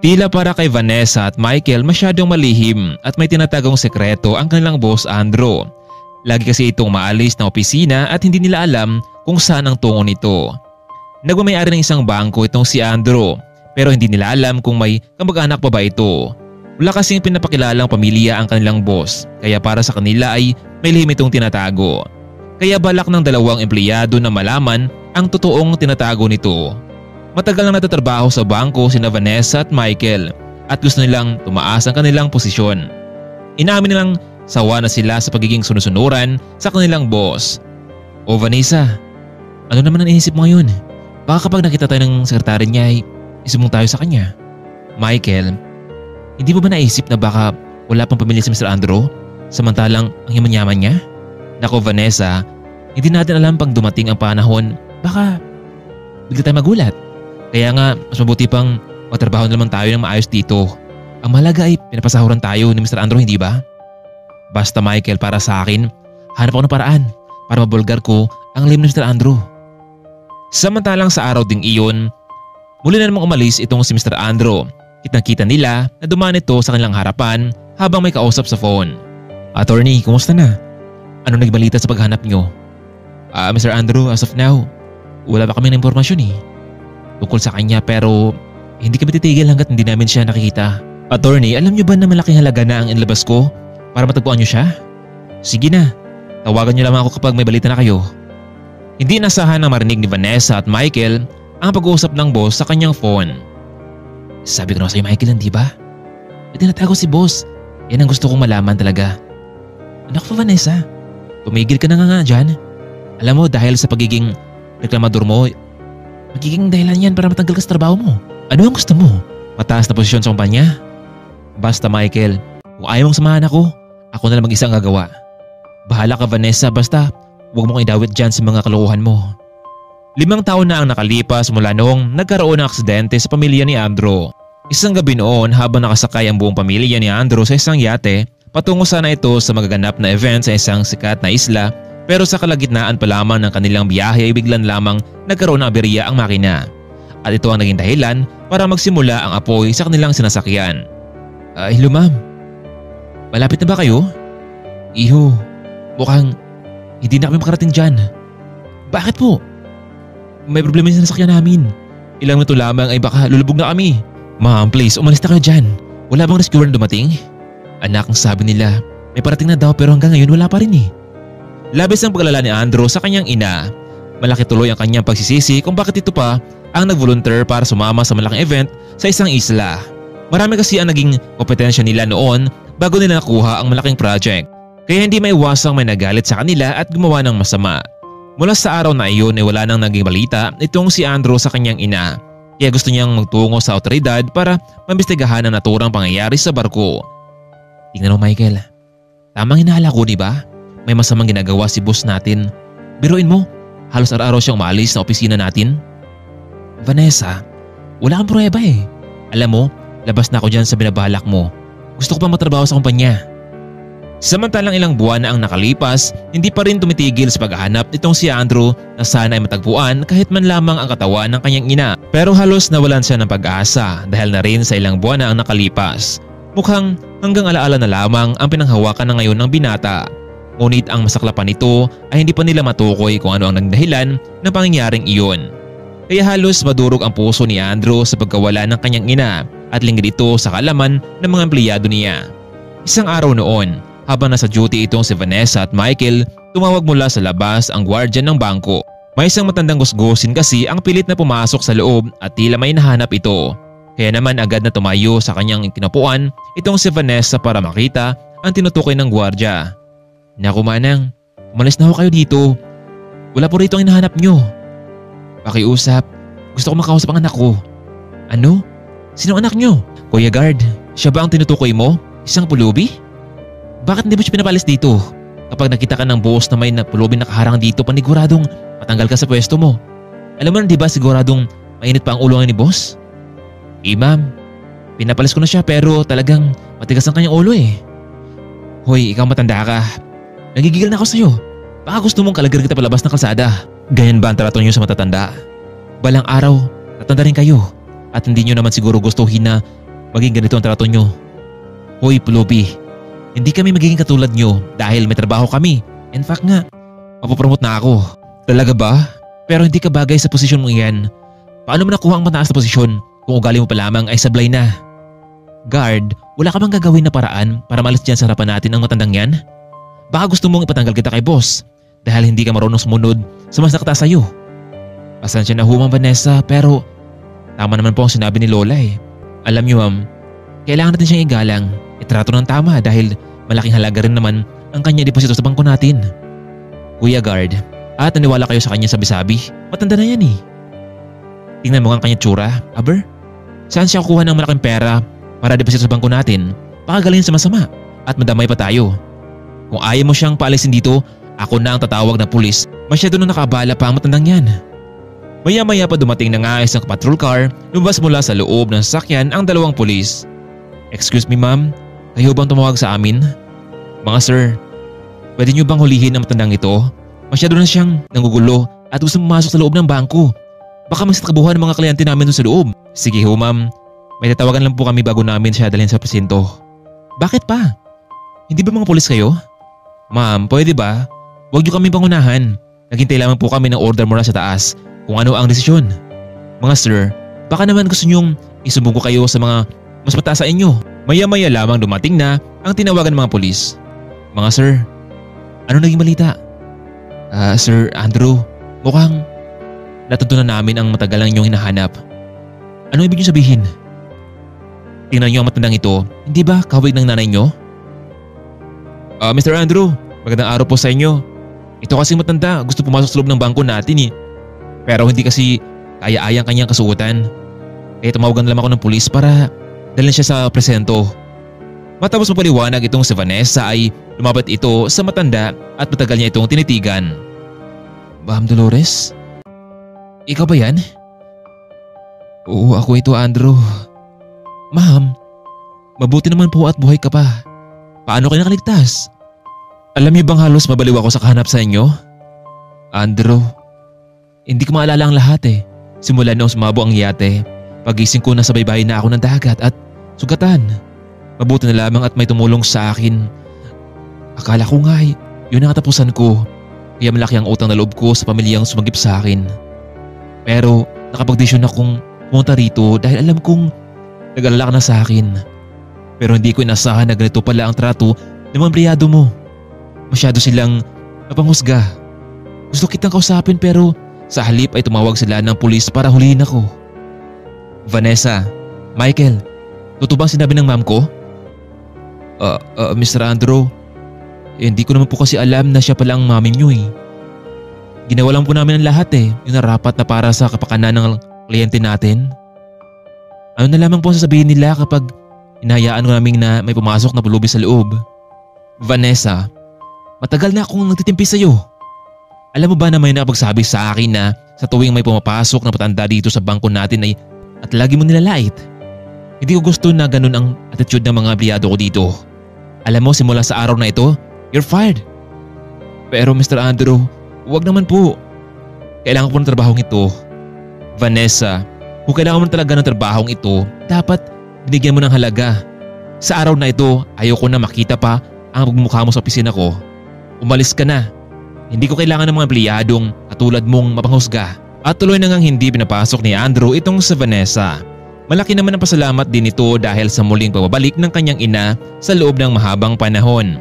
Tila para kay Vanessa at Michael masyadong malihim at may tinatagong sekreto ang kanilang boss Andrew. Lagi kasi itong maalis na opisina at hindi nila alam kung saan ang tungo nito. Nagmamayari ng isang bangko itong si Andrew pero hindi nila alam kung may kamag-anak pa ba ito. Wala kasing pinapakilalang pamilya ang kanilang boss kaya para sa kanila ay may lihim itong tinatago. Kaya balak ng dalawang empleyado na malaman ang totoong tinatago nito. Matagal nang natatrabaho sa bangko sina Vanessa at Michael at gusto nilang tumaas ang kanilang posisyon. Inamin nilang sawa na sila sa pagiging sunusunuran sa kanilang boss. O Vanessa, ano naman ang inisip mo ngayon? Baka kapag nakita tayo ng sekretary niya ay isumbong tayo sa kanya. Michael, hindi mo ba naisip na baka wala pang pamilya si Mr. Andrew samantalang ang yaman-yaman niya? Nako Vanessa, hindi natin alam pag dumating ang panahon baka bigla tayo magulat. Kaya nga mas mabuti pang magtrabaho na naman tayo ng maayos dito. Ang mahalaga ay pinapasahuran tayo ni Mr. Andrew, hindi ba? Basta Michael, para sa akin, hanap ako ng paraan para mabulgar ko ang lihim ni Mr. Andrew. Samantalang sa araw ding iyon, muli na namang umalis itong si Mr. Andrew. Kitang-kita nila na dumaan ito sa kanilang harapan habang may kausap sa phone. Attorney, kumusta na? Ano nagbalita sa paghanap nyo? Mr. Andrew, as of now, wala pa kami ng impormasyon tungkol sa kanya pero hindi kami titigil hanggat hindi namin siya nakikita. Attorney, alam niyo ba na malaking halaga na ang inilabas ko para matagpuan niyo siya? Sige na, tawagan niyo lamang ako kapag may balita na kayo. Hindi inasahan na marinig ni Vanessa at Michael ang pag-uusap ng boss sa kanyang phone. Sabi ko na sa'yo Michael, hindi ba? May tinatago si boss. Yan ang gusto kong malaman talaga. Anak pa Vanessa, tumigil ka na nga dyan. Alam mo dahil sa pagiging reklamador mo, magiging dahilan yan para matanggal ka sa trabaho mo. Ano ang gusto mo? Mataas na posisyon sa kumpanya? Basta Michael, kung ayaw mong samahan ako na lang mag-isang gagawa. Bahala ka Vanessa, basta huwag mo kong idawit dyan sa mga kalokohan mo. 5 taon na ang nakalipas mula noong nagkaroon ng aksidente sa pamilya ni Andrew. Isang gabi noon habang nakasakay ang buong pamilya ni Andrew sa isang yate, patungo sana ito sa magaganap na event sa isang sikat na isla. Pero sa kalagitnaan pa lamang ng kanilang biyahe ay biglan lamang nagkaroon ng aberya ang makina. At ito ang naging dahilan para magsimula ang apoy sa kanilang sinasakyan. Hello ma'am. Malapit na ba kayo? Iho, mukhang hindi na kami makarating dyan. Bakit po? May problema sa sinasakyan namin. Ilang minuto lamang ay baka lulubog na kami. Ma'am please, umalis na kayo dyan. Wala bang rescuer na dumating? Anak, ang sabi nila, may parating na daw pero hanggang ngayon wala pa rin Labis ang paglalala ni Andrew sa kanyang ina. Malaki tuloy ang kanyang pagsisisi kung bakit ito pa ang nag-volunteer para sumama sa malaking event sa isang isla. Marami kasi ang naging kompetensya nila noon bago nila nakuha ang malaking project. Kaya hindi maiwasang may nagalit sa kanila at gumawa ng masama. Mula sa araw na iyon ay wala nang naging balita itong si Andrew sa kanyang ina. Kaya gusto niyang magtungo sa otoridad para maimbestigahan ang naturang pangyayari sa barko. Tingnan mo Michael, tamang hinahala ko di ba? May masamang ginagawa si boss natin. Biruin mo, halos araw-araw siyang maalis na opisina natin. Vanessa, wala kang pruweba Alam mo, labas na ako dyan sa binabalak mo. Gusto ko pa matrabaho sa kumpanya. Samantalang ilang buwan na ang nakalipas, hindi pa rin tumitigil sa paghahanap nitong si Andrew na sana ay matagpuan kahit man lamang ang katawan ng kanyang ina. Pero halos nawalan siya ng pag-asa dahil na rin sa ilang buwan na ang nakalipas. Mukhang hanggang alaala na lamang ang pinanghawakan na ngayon ng binata. Ngunit ang masaklapan nito ay hindi pa nila matukoy kung ano ang nagdahilan ng pangyayaring iyon. Kaya halos madurog ang puso ni Andrew sa pagkawala ng kanyang ina at lingid ito sa kaalaman ng mga empleyado niya. Isang araw noon, habang nasa duty itong si Vanessa at Michael, tumawag mula sa labas ang guardian ng bangko. May isang matandang gusgusin kasi ang pilit na pumasok sa loob at tila may nahanap ito. Kaya naman agad na tumayo sa kanyang kinapuan itong si Vanessa para makita ang tinutukoy ng guardia. Naku manang, umalis na ho kayo dito. Wala po rito ang hinahanap nyo. Pakiusap, gusto ko makausap ang anak ko. Ano? Sino anak nyo? Kuya guard, siya ba ang tinutukoy mo? Isang pulubi? Bakit hindi mo siya pinapalis dito? Kapag nakita ka ng boss na may pulubi nakaharang dito, paniguradong matanggal ka sa pwesto mo. Alam mo na diba siguradong mainit pa ang ulo ni boss? Ma'am, pinapalis ko na siya pero talagang matigas ang kanyang ulo Hoy, ikaw matanda ka. Nagigigil na ako sa'yo. Baka gusto mong kalagyan kita palabas ng kalsada. Ganyan ba ang trato niyo sa matatanda? Balang araw, tatanda rin kayo. At hindi niyo naman siguro gustuhin na maging ganito ang trato nyo. Hoy Pulubi, hindi kami magiging katulad nyo dahil may trabaho kami. In fact nga, mapopromote na ako. Talaga ba? Pero hindi ka bagay sa posisyon mo iyan. Paano mo nakuha ang mataas na posisyon kung ugali mo pa lamang ay sablay na? Guard, wala ka bang gagawin na paraan para malis dyan sa harapan natin ang matandang yan? Baka gusto mong ipatanggal kita kay boss dahil hindi ka marunong sumunod sa mas nakataas sa'yo. Pasensya na ho Ma'am Vanessa, pero tama naman po ang sinabi ni Lola eh. Alam niyo ma'am, kailangan natin siyang igalang, itrato ng tama dahil malaking halaga rin naman ang kanya deposito sa bangko natin. Kuya Guard, at naniwala kayo sa kanya sabi-sabi, matanda na yan eh. Tingnan mo ang kanya tsura, aber? Saan siya kukuha ng malaking pera para deposito sa bangko natin? Baka galing sa masama at madamay pa tayo. Kung ayaw mo siyang paalisin dito, ako na ang tatawag ng pulis. Masyado na nakabala pa ang matandang yan. Maya-maya pa dumating na nga isang patrol car, lumabas mula sa loob ng sasakyan ang dalawang pulis. Excuse me ma'am, kayo bang tumawag sa amin? Mga sir, pwede niyo bang hulihin ang matandang ito? Masyado na siyang nangugulo at gusto pumasok sa loob ng bangko. Baka mas takabuhan ng mga kliyente namin doon sa loob. Sige ho ma'am, may tatawagan lang po kami bago namin siya dalhin sa presinto. Bakit pa? Hindi ba mga pulis kayo? Ma'am, pwede ba? Huwag niyo kami pangunahan. Naghintay lamang po kami ng order mula sa taas kung ano ang desisyon. Mga sir, baka naman gusto niyong isumbong ko kayo sa mga mas mataas sa inyo. Maya-maya lamang dumating na ang tinawagan ng mga pulis. Mga sir, ano naging balita? Sir Andrew, mukhang natutunan namin ang matagal lang inyong hinahanap. Ano ibig niyo sabihin? Tingnan niyo ang matandang ito, hindi ba kawig ng nanay niyo? Mr. Andrew, magandang araw po sa inyo. Ito kasi matanda, gusto pumasok sa loob ng bangko natin eh. Pero hindi kasi kaya-ayang kanyang kasuotan. Kaya tumawagan lang ako ng pulis para dalhin siya sa presento. Matapos mapaliwanag itong si Vanessa ay lumapit ito sa matanda at matagal niya itong tinitigan. Ma'am Dolores? Ikaw ba yan? Oo, ako ito Andrew. Ma'am, mabuti naman po at buhay ka pa. Paano kayo nakaligtas? Alam niyo bang halos mabaliw ako sa kahanap sa inyo? Andrew, hindi ko maalala ang lahat eh. Simula noong sumabo ang yate, pagising ko nasa baybayin na ako ng dagat at sugatan. Mabuti na lamang at may tumulong sa akin. Akala ko nga yun ang katapusan ko. Kaya malaki ang utang na loob ko sa pamilyang sumagip sa akin. Pero nakapagdesisyon akong pumunta rito dahil alam kong nag-alala ka na sa akin. Pero hindi ko inasahan na ganito pala ang trato ng mga empleyado mo. Masyado silang napanghusga. Gusto kitang kausapin pero sa halip ay tumawag sila ng pulis para hulihin ako. Vanessa, Michael, totoo bang sinabi ng ma'am ko? Mr. Andrew, hindi ko naman po kasi alam na siya pala ang mami niyo eh. Ginawa lang po namin ang lahat eh, yung narapat na para sa kapakanan ng kliyente natin. Ano na lamang po sasabihin nila kapag hinahayaan ko namin na may pumasok na pulubi sa loob? Vanessa, matagal na akong nagtitimpi sa iyo. Alam mo ba na may nakapagsabi sa akin na sa tuwing may pumapasok na patanda dito sa bangko natin ay at lagi mo nilalait? Hindi ko gusto na ganun ang attitude ng mga empleyado ko dito. Alam mo, simula sa araw na ito, you're fired. Pero Mr. Andrew, huwag naman po. Kailangan ko ng trabahong ito. Vanessa, kung kailangan mo talaga ng trabahong ito, dapat binigyan mo ng halaga. Sa araw na ito, ayoko na makita pa ang pagmumukha mo sa opisina ko. Umalis ka na. Hindi ko kailangan ng mga empleyadong katulad mong mapanghusga. At tuloy na ngang hindi pinapasok ni Andrew itong sa Vanessa. Malaki naman ang pasalamat din ito dahil sa muling pagbabalik ng kanyang ina sa loob ng mahabang panahon.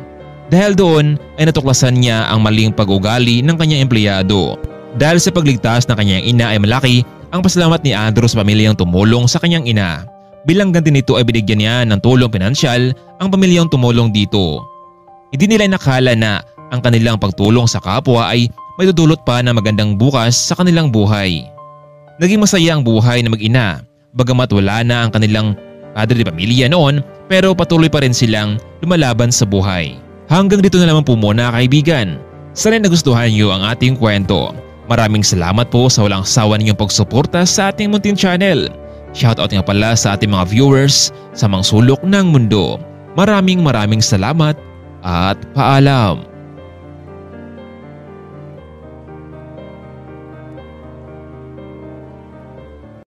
Dahil doon ay natuklasan niya ang maling pag-ugali ng kanyang empleyado. Dahil sa pagligtas ng kanyang ina ay malaki ang pasalamat ni Andrew sa pamilyang tumulong sa kanyang ina. Bilang ganti nito ay binigyan niya ng tulong pinansyal ang pamilyang tumulong dito. Hindi nila nakala na ang kanilang pagtulong sa kapwa ay may dudulot pa na magandang bukas sa kanilang buhay. Naging masaya ang buhay ng mag-ina. Bagamat wala na ang kanilang padre de pamilya noon, pero patuloy pa rin silang lumalaban sa buhay. Hanggang dito na naman po muna kaibigan. Sana nagustuhan niyo ang ating kwento. Maraming salamat po sa walang sawa ninyong pagsuporta sa ating munting channel. Shoutout nga pala sa ating mga viewers sa mga sulok ng mundo. Maraming salamat at paalam.